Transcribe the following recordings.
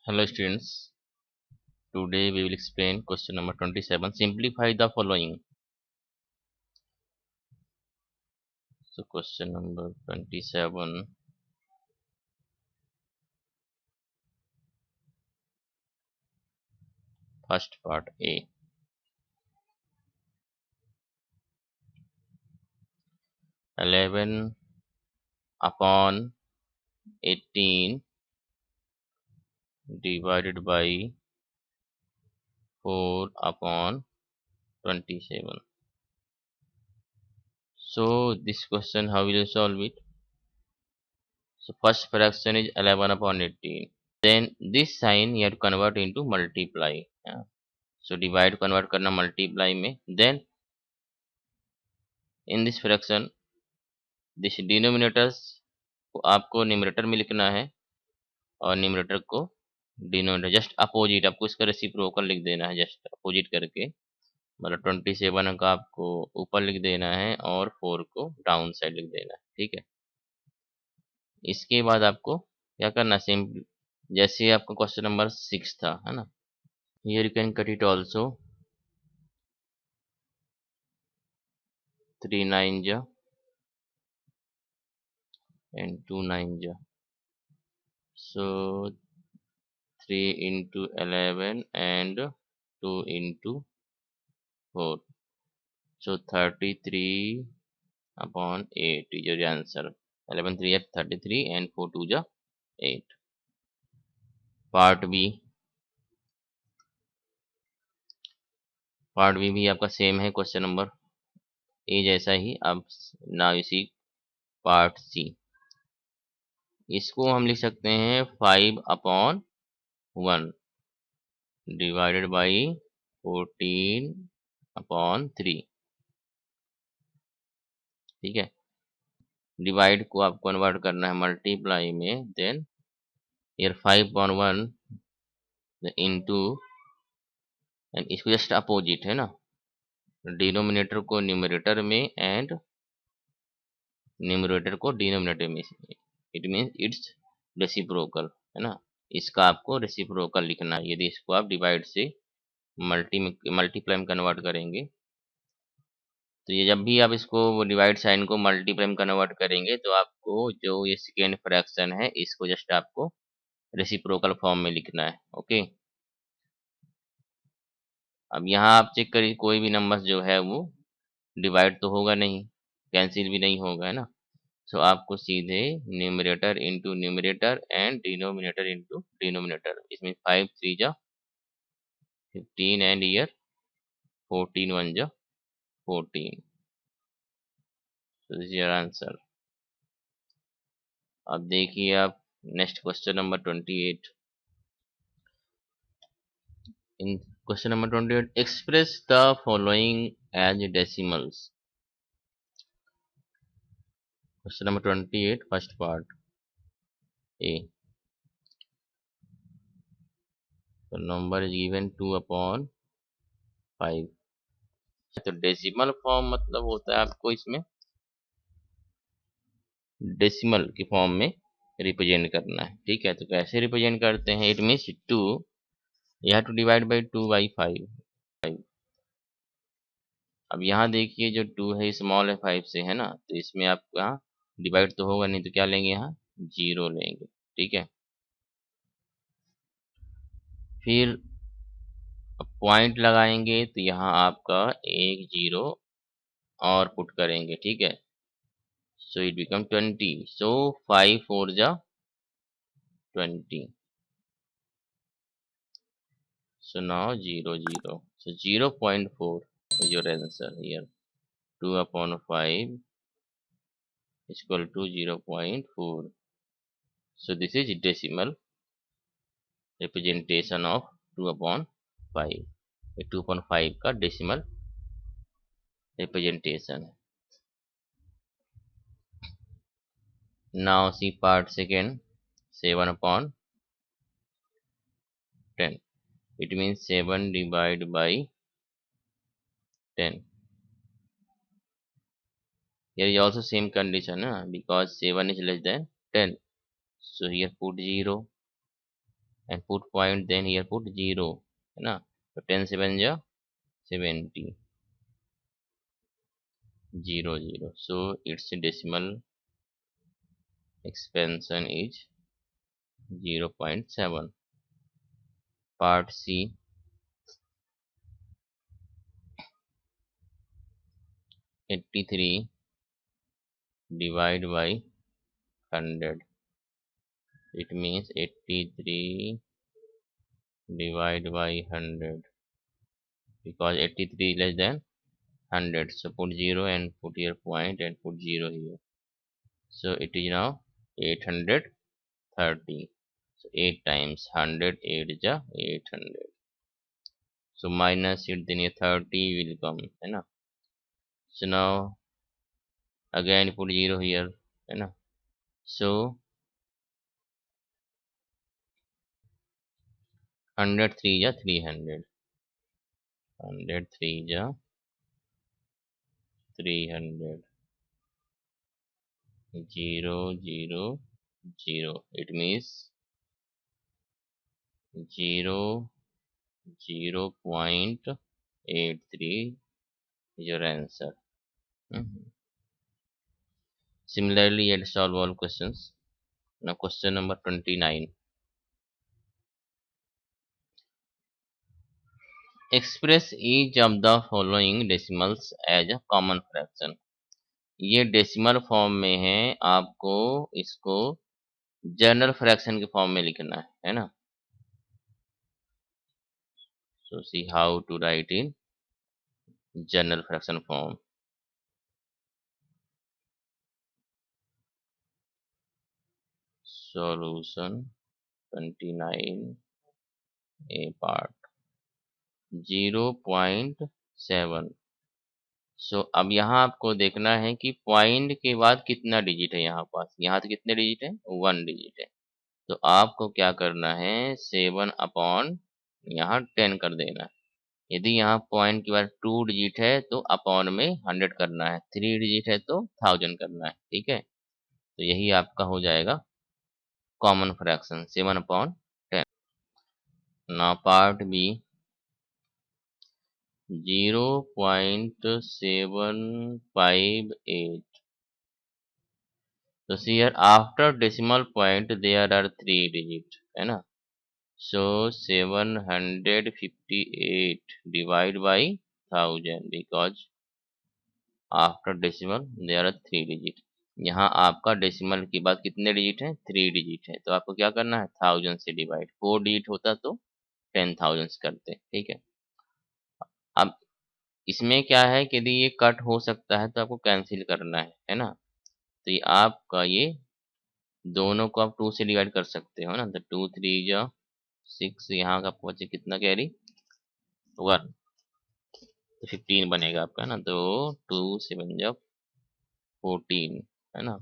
Hello students, today we will explain question number 27. Simplify the following. So question number 27. First part A. 11 upon 18 divided by 4 upon 27. So this question, how will you solve it? So first fraction is 11 upon 18. Then this sign you have to convert into multiply. Yeah. So divide convert करना multiply में. Then in this fraction this denominators को आपको numerator में लिखना है और numerator को denominator just opposite आपको इसका रेसिप्रोकल लिख देना है, जस्ट अपोजिट करके मतलब 27 का आपको ऊपर लिख देना है और 4 को डाउन साइड लिख देना है। ठीक है, इसके बाद आपको क्या करना, सिंपल जैसे आपका क्वेश्चन नंबर 6 था, है ना। Here you can cut it also 3 9 जा and 2 9 जा, so 3 into 11 and 2 into 4, so 33 upon 8 is your answer. 11 3 is 33 and 4 2 is 8. Part B भी आपका सेम है, क्वेश्चन नंबर ए जैसा ही। अब ना इसी पार्ट सी, इसको हम लिख सकते हैं 5 अपॉन 1 डिवाइडेड बाई 14 अपॉन 3। ठीक है, डिवाइड को आप कन्वर्ट करना है मल्टीप्लाई में, then year 5 upon 1 into, and इसको जस्ट अपोजिट है ना, डिनोमिनेटर को न्यूमरेटर में एंड न्यूमरेटर को डिनोमिनेटर में, इट मीन्स इट्स रेसिप्रोकल, है ना। इसका आपको रेसिप्रोकल लिखना है। यदि इसको आप डिवाइड से मल्टीप्लाई में कन्वर्ट करेंगे, तो ये जब भी आप इसको डिवाइड साइन को मल्टीप्लाई में कन्वर्ट करेंगे तो आपको जो ये सेकेंड फ्रैक्शन है इसको जस्ट आपको रेसिप्रोकल फॉर्म में लिखना है। ओके, अब यहाँ आप चेक करिए, कोई भी नंबर जो है वो डिवाइड तो होगा नहीं, कैंसिल भी नहीं होगा, है ना। सो आपको सीधे numerator into numerator and denominator into denominator, इसमें 5 3 जा 15 एंड ईयर 14 1 जा 14, so this is your answer। अब देखिए आप next question number 28। In question number 28, express the following as decimals. Question number 28 first part A, तो नंबर इज गिवन 2 अपॉन 5। तो decimal form मतलब होता है आपको इसमें डेसिमल की फॉर्म में रिप्रेजेंट करना है। ठीक है, तो कैसे रिप्रेजेंट करते हैं, it means 2 you have to divide by 2 by 5। अब यहाँ देखिए जो 2 है स्मॉल है 5 से, है ना, तो इसमें आपको यहाँ डिवाइड तो होगा नहीं, तो क्या लेंगे, यहाँ 0 लेंगे। ठीक है, फिर पॉइंट लगाएंगे तो यहाँ आपका 1 0 और पुट करेंगे। ठीक है, so it become 20, so 5 4 जा 20, so now 0 0, so 0.4 is your answer here। 2 upon 5 is equal to 0.4, so this is decimal representation of 2 upon 5। 2 upon 5 का डेसिमल रिप्रेजेंटेशन है। Now C part second, 7 upon 10, it means 7 divided by 10। Here is also same condition, because 7 is less than 10, so here put 0 and put point, then here put 0 है ना, तो 10 7 जा 70 0 0, so its decimal expansion is 0.7. Part C, 83 divide by 100, it means 83 divide by 100, because 83 less than 100, so put 0 and put here point and put 0 here, so it is now 830, so 8 times 100, 8 is 800, so minus it, then ये 30 will come है ना, so now again put 0 here है ना, so 103 is 300, 103 is 300, 0 0 0, it means 0 0.83 is your answer. Similarly, you have to solve all questions. Now question number 29. Express each of the following decimals as a common fraction. ये decimal form में है, आपको इसको general fraction के form में लिखना है ना. So see how to write in general fraction form. Solution 29 a part 0.7. सो अब यहाँ आपको देखना है कि पॉइंट के बाद कितना डिजिट है यहाँ पास. यहाँ तो कितने डिजिट है, 1 डिजिट है. तो आपको क्या करना है, 7 अपॉन यहाँ 10 कर देना है. यदि यहाँ पॉइंट के बाद 2 डिजिट है तो अपॉन में 100 करना है, 3 डिजिट है तो 1000 करना है. ठीक है, तो यही आपका हो जाएगा common fraction 7 upon 10. Now part B 0.758. So see here, after decimal point there are 3 digits है ना. So 758 divide by 1000, because after decimal there are 3 digit. यहाँ आपका डेसिमल के बाद कितने डिजिट हैं, 3 डिजिट है, तो आपको क्या करना है, 1000 से डिवाइड. 4 डिजिट होता तो 10,000 करते. ठीक है, अब इसमें क्या है कि यदि ये कट हो सकता है तो आपको कैंसिल करना है ना. तो ये आपका ये दोनों को आप 2 से डिवाइड कर सकते हो ना, तो 2 3 जा 6, यहाँ का आपको बचे कितना कैरी 1, तो 15 बनेगा आपका ना. तो 2 7 जा 14 है ना,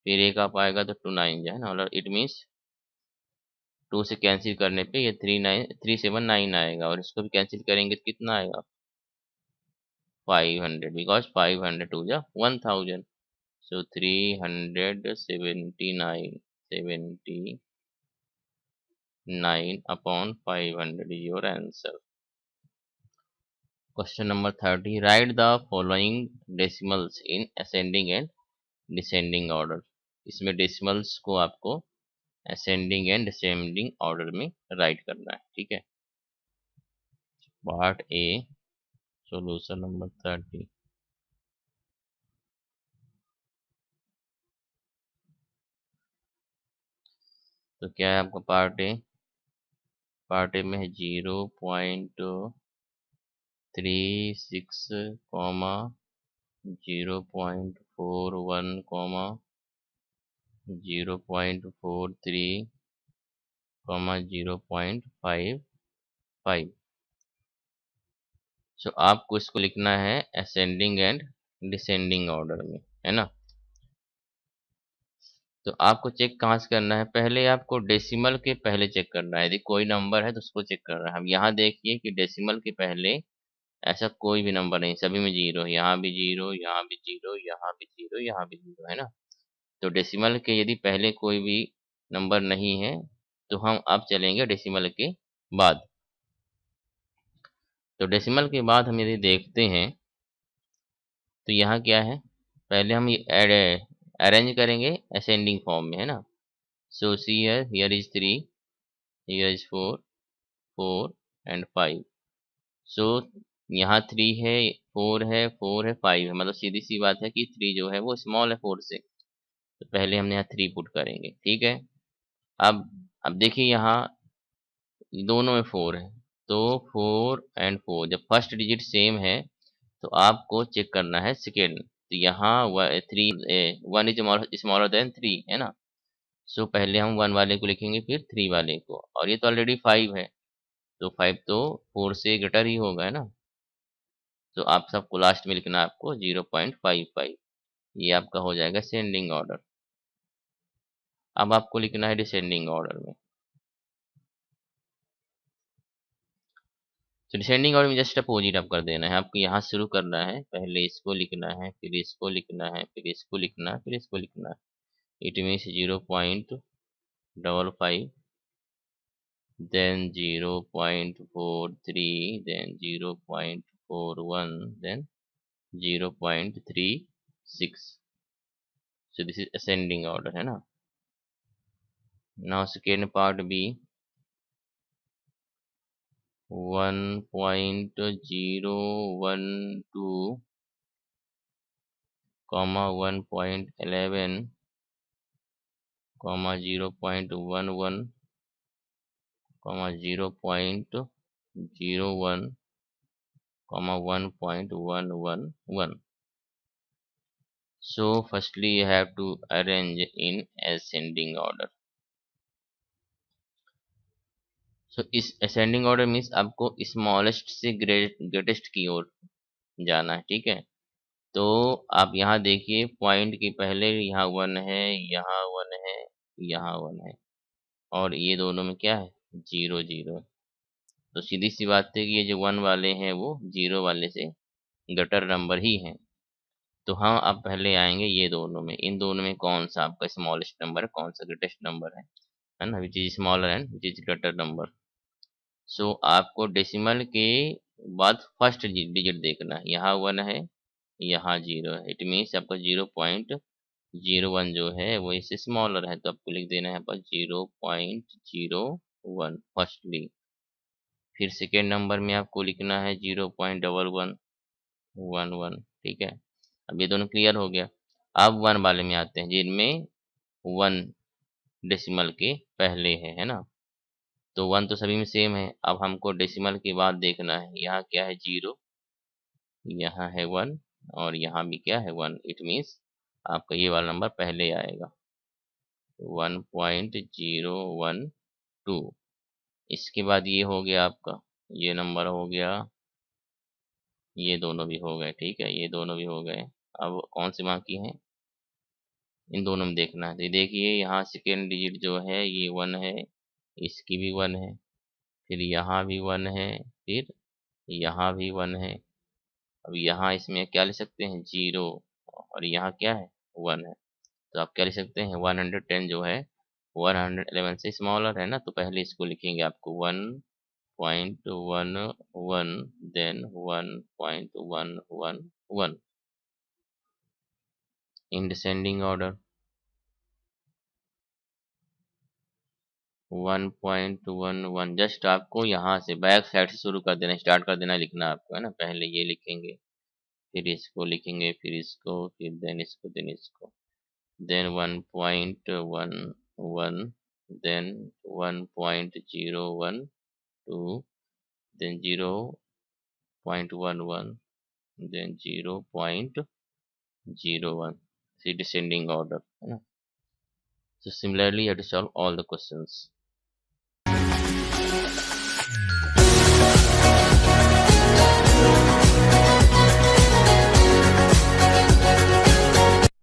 फिर एक आप आएगा तो 2 9 जा है ना, और इट मीन्स 2 से कैंसिल करने पे ये 3 7 9 आएगा, और इसको भी कैंसिल करेंगे तो कितना आएगा 500, बिकॉज 500 2 जा 1000. So 379 upon 500 is your answer. Question number 30. Write the following decimals in ascending and descending order. इसमें decimals को आपको ascending and descending order में write करना है. ठीक है, Part A, solution number 30. तो क्या है आपका पार्ट ए. पार्ट ए में है 0.36 कॉमा 0.41 कॉमा 0.43 कॉमा 0.55. सो आपको इसको लिखना है असेंडिंग एंड डिसेंडिंग ऑर्डर में है ना. तो आपको चेक कहाँ से करना है, पहले आपको डेसिमल के पहले चेक करना है. यदि कोई नंबर है तो उसको चेक करना है. हम यहाँ देखिए कि डेसिमल के पहले ऐसा कोई भी नंबर नहीं, सभी में 0, यहाँ भी 0, यहाँ भी 0, यहाँ भी 0, यहाँ भी 0 है ना. तो डेसिमल के यदि पहले कोई भी नंबर नहीं है तो हम अब चलेंगे डेसिमल के बाद। तो डेसिमल के बाद हम यदि देखते हैं तो यहाँ क्या है, पहले हम ये अरेंज करेंगे असेंडिंग फॉर्म में, है ना। So see here is 3, here is 4, 4 and 5। So यहाँ 3 है, 4 है, 4 है, 5 है, मतलब सीधी सी बात है कि 3 जो है वो स्मॉल है 4 से। तो पहले हम यहाँ 3 पुट करेंगे, ठीक है। अब देखिए यहाँ दोनों में 4 है, तो 4 एंड 4 जब फर्स्ट डिजिट सेम है तो आपको चेक करना है सेकेंड। तो यहाँ 3 1 इज स्मॉलर देन 3, है ना। सो पहले हम 1 वाले को लिखेंगे फिर 3 वाले को, और ये तो ऑलरेडी 5 है, तो 5 तो 4 से ग्रेटर ही होगा, है ना। तो आप सबको लास्ट में लिखना है आपको 0.55, ये आपका हो जाएगा सेंडिंग ऑर्डर। अब आपको लिखना है डिसेंडिंग ऑर्डर में। तो डिसेंडिंग ऑर्डर में जस्ट अपोजिट आप कर देना है, आपको यहाँ शुरू करना है, पहले इसको लिखना है, फिर इसको लिखना है, फिर इसको लिखना है, फिर इसको लिखना है। It means 0.55, then 0.43, then 0.41, then 0.36। So this is ascending order, है ना। Now second part B, 1.012, 1.11, 0.11, 0.01, 1.111. So firstly you have to arrange in ascending order। सो इस असेंडिंग ऑर्डर मीन्स आपको स्मॉलेस्ट से ग्रेटेस्ट की ओर जाना है, ठीक है। तो आप यहाँ देखिए पॉइंट के पहले यहाँ 1 है, यहाँ 1 है, यहाँ 1 है, और ये दोनों में क्या है 0 0। तो सीधी सी बात है कि ये जो 1 वाले हैं वो 0 वाले से ग्रेटर नंबर ही हैं। तो हाँ, अब पहले आएंगे ये दोनों में, इन दोनों में कौन सा आपका स्मॉलेस्ट नंबर है, कौन सा ग्रेटेस्ट नंबर है ना, which is smaller and which is greater number. So आपको डेसिमल के बाद फर्स्ट डिजिट देखना है, यहाँ 1 है, यहाँ 0 है, इट मीन्स आपका 0.01 जो है वो इससे स्मॉलर है, तो आपको लिख देना है यहाँ पर 0.01 फर्स्टली। फिर सेकेंड नंबर में आपको लिखना है 0.1111, ठीक है। अब ये दोनों क्लियर हो गया। अब 1 वाले में आते हैं जिनमें 1 डेसिमल के पहले है ना। तो 1 तो सभी में सेम है, अब हमको डेसिमल के बाद देखना है, यहाँ क्या है 0, यहाँ है 1, और यहाँ भी क्या है 1, इट मीन्स आपका ये वाला नंबर पहले आएगा 1.012। इसके बाद ये हो गया आपका, ये नंबर हो गया, ये दोनों भी हो गए, ठीक है, ये दोनों भी हो गए। अब कौन से बाकी हैं, इन दोनों में देखना है। तो ये देखिए यहाँ सेकेंड डिजिट जो है ये 1 है, इसकी भी 1 है, फिर यहाँ भी 1 है, फिर यहाँ भी 1 है। अब यहाँ इसमें क्या लिख सकते हैं 0, और यहाँ क्या है 1 है, तो आप क्या लिख सकते हैं 110 जो है 111 से स्मॉलर है ना, तो पहले इसको लिखेंगे आपको 1.11 then 1.111 in descending order. 1.11 just आपको यहाँ से बैक साइड से शुरू कर देना, स्टार्ट कर देना लिखना आपको, है ना। पहले ये लिखेंगे, फिर इसको लिखेंगे, फिर इसको, फिर देन इसको, देन इसको, देन 1.11, देन 1.012, देन 0.11, देन 0.01। सी डिसेंडिंग ऑर्डर, है ना। So similarly you have to solve all the questions।